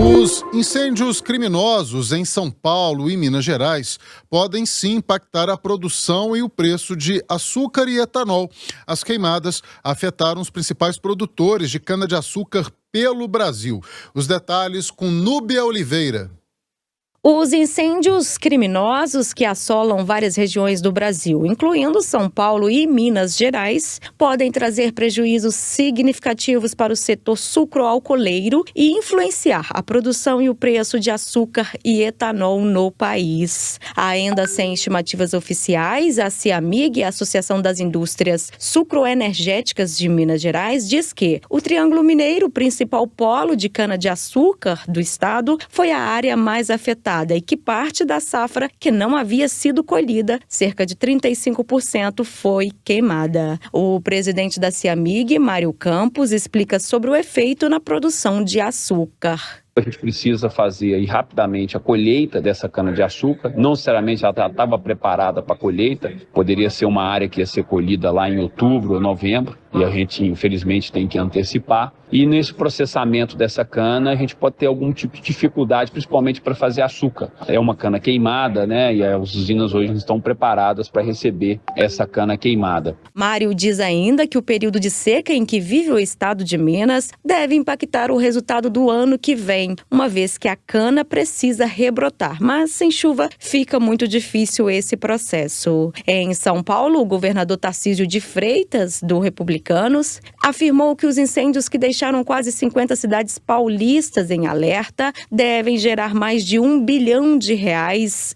Os incêndios criminosos em São Paulo e Minas Gerais podem sim impactar a produção e o preço de açúcar e etanol. As queimadas afetaram os principais produtores de cana-de-açúcar pelo Brasil. Os detalhes com Núbia Oliveira. Os incêndios criminosos que assolam várias regiões do Brasil, incluindo São Paulo e Minas Gerais, podem trazer prejuízos significativos para o setor sucroalcooleiro e influenciar a produção e o preço de açúcar e etanol no país. Ainda sem estimativas oficiais, a CIAMIG, a Associação das Indústrias Sucroenergéticas de Minas Gerais, diz que o Triângulo Mineiro, o principal polo de cana-de-açúcar do estado, foi a área mais afetada e que parte da safra que não havia sido colhida, cerca de 35%, foi queimada. O presidente da CIAMIG, Mário Campos, explica sobre o efeito na produção de açúcar. A gente precisa fazer aí rapidamente a colheita dessa cana-de-açúcar. Não necessariamente ela estava preparada para a colheita, poderia ser uma área que ia ser colhida lá em outubro ou novembro, e a gente infelizmente tem que antecipar. E nesse processamento dessa cana a gente pode ter algum tipo de dificuldade, principalmente para fazer açúcar. É uma cana queimada, né? E as usinas hoje não estão preparadas para receber essa cana queimada. Mário diz ainda que o período de seca em que vive o estado de Minas deve impactar o resultado do ano que vem, uma vez que a cana precisa rebrotar. Mas sem chuva fica muito difícil esse processo. Em São Paulo, o governador Tarcísio de Freitas, do Republicanos, afirmou que os incêndios que deixaram quase 50 cidades paulistas em alerta devem gerar mais de R$1 bilhão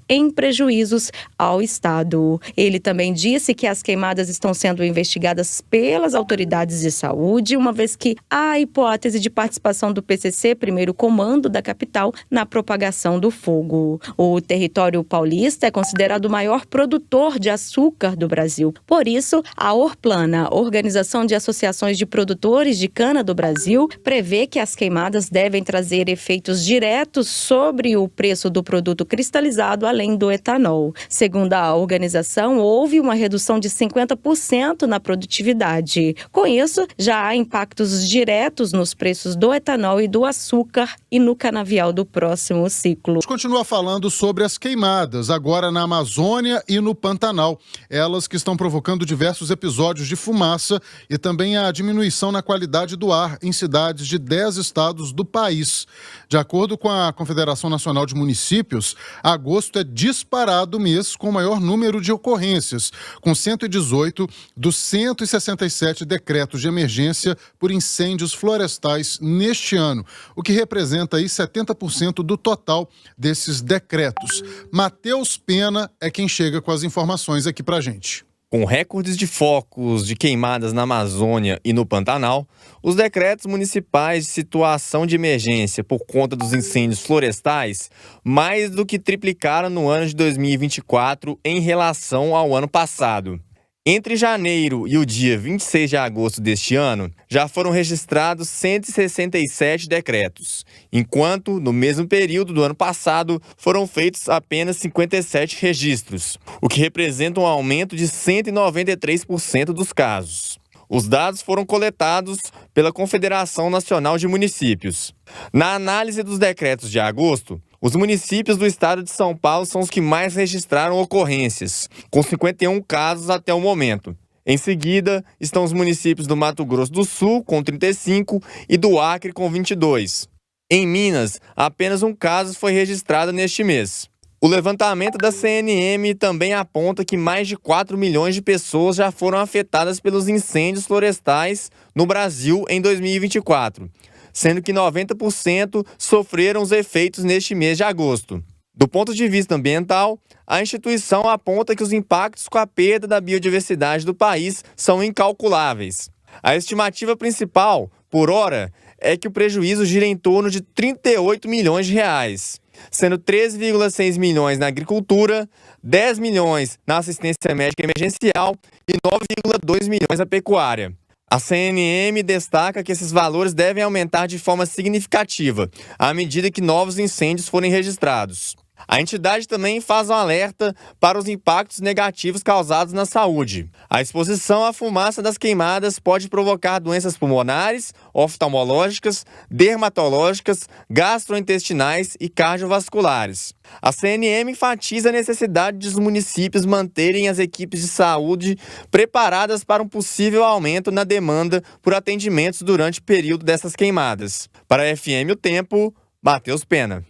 em prejuízos ao estado. Ele também disse que as queimadas estão sendo investigadas pelas autoridades de saúde, uma vez que há a hipótese de participação do PCC, primeiro comando da capital, na propagação do fogo. O território paulista é considerado o maior produtor de açúcar do Brasil. Por isso, a Orplana, Organização de Associações de Produtores de Cana do Brasil, prevê que as queimadas devem trazer efeitos diretos sobre o preço do produto cristalizado, além do etanol. Segundo a organização, houve uma redução de 50% na produtividade. Com isso, já há impactos diretos nos preços do etanol e do açúcar e no canavial do próximo ciclo. A gente continua falando sobre as queimadas, agora na Amazônia e no Pantanal. Elas que estão provocando diversos episódios de fumaça e também a diminuição na qualidade do ar em cidades de 10 estados do país. De acordo com a Confederação Nacional de Municípios, agosto é disparado o mês com o maior número de ocorrências, com 118 dos 167 decretos de emergência por incêndios florestais neste ano, o que representa aí 70% do total desses decretos. Matheus Pena é quem chega com as informações aqui pra gente. Com recordes de focos de queimadas na Amazônia e no Pantanal, os decretos municipais de situação de emergência por conta dos incêndios florestais mais do que triplicaram no ano de 2024 em relação ao ano passado. Entre janeiro e o dia 26 de agosto deste ano, já foram registrados 167 decretos, enquanto, no mesmo período do ano passado, foram feitos apenas 57 registros, o que representa um aumento de 193% dos casos. Os dados foram coletados pela Confederação Nacional de Municípios. Na análise dos decretos de agosto, os municípios do estado de São Paulo são os que mais registraram ocorrências, com 51 casos até o momento. Em seguida, estão os municípios do Mato Grosso do Sul, com 35, e do Acre, com 22. Em Minas, apenas um caso foi registrado neste mês. O levantamento da CNM também aponta que mais de 4 milhões de pessoas já foram afetadas pelos incêndios florestais no Brasil em 2024, sendo que 90% sofreram os efeitos neste mês de agosto. Do ponto de vista ambiental, a instituição aponta que os impactos com a perda da biodiversidade do país são incalculáveis. A estimativa principal, por hora, é que o prejuízo gira em torno de 38 milhões de reais, sendo 13,6 milhões na agricultura, 10 milhões na assistência médica emergencial e 9,2 milhões na pecuária. A CNM destaca que esses valores devem aumentar de forma significativa à medida que novos incêndios forem registrados. A entidade também faz um alerta para os impactos negativos causados na saúde. A exposição à fumaça das queimadas pode provocar doenças pulmonares, oftalmológicas, dermatológicas, gastrointestinais e cardiovasculares. A CNM enfatiza a necessidade de os municípios manterem as equipes de saúde preparadas para um possível aumento na demanda por atendimentos durante o período dessas queimadas. Para a FM O Tempo, Matheus Pena.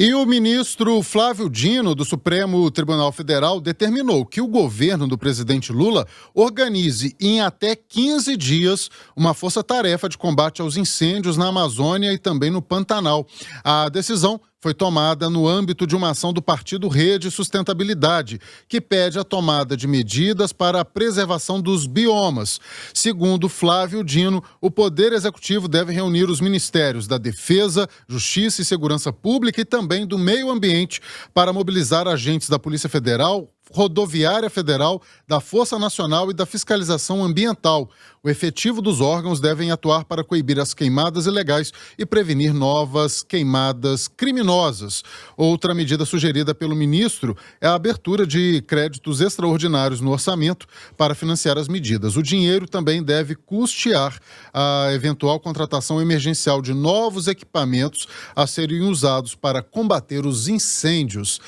E o ministro Flávio Dino, do Supremo Tribunal Federal, determinou que o governo do presidente Lula organize em até 15 dias uma força-tarefa de combate aos incêndios na Amazônia e também no Pantanal. A decisão foi tomada no âmbito de uma ação do Partido Rede Sustentabilidade, que pede a tomada de medidas para a preservação dos biomas. Segundo Flávio Dino, o Poder Executivo deve reunir os ministérios da Defesa, Justiça e Segurança Pública e também do Meio Ambiente para mobilizar agentes da Polícia Federal, Rodoviária Federal, da Força Nacional e da Fiscalização Ambiental. O efetivo dos órgãos devem atuar para coibir as queimadas ilegais e prevenir novas queimadas criminosas. Outra medida sugerida pelo ministro é a abertura de créditos extraordinários no orçamento para financiar as medidas. O dinheiro também deve custear a eventual contratação emergencial de novos equipamentos a serem usados para combater os incêndios.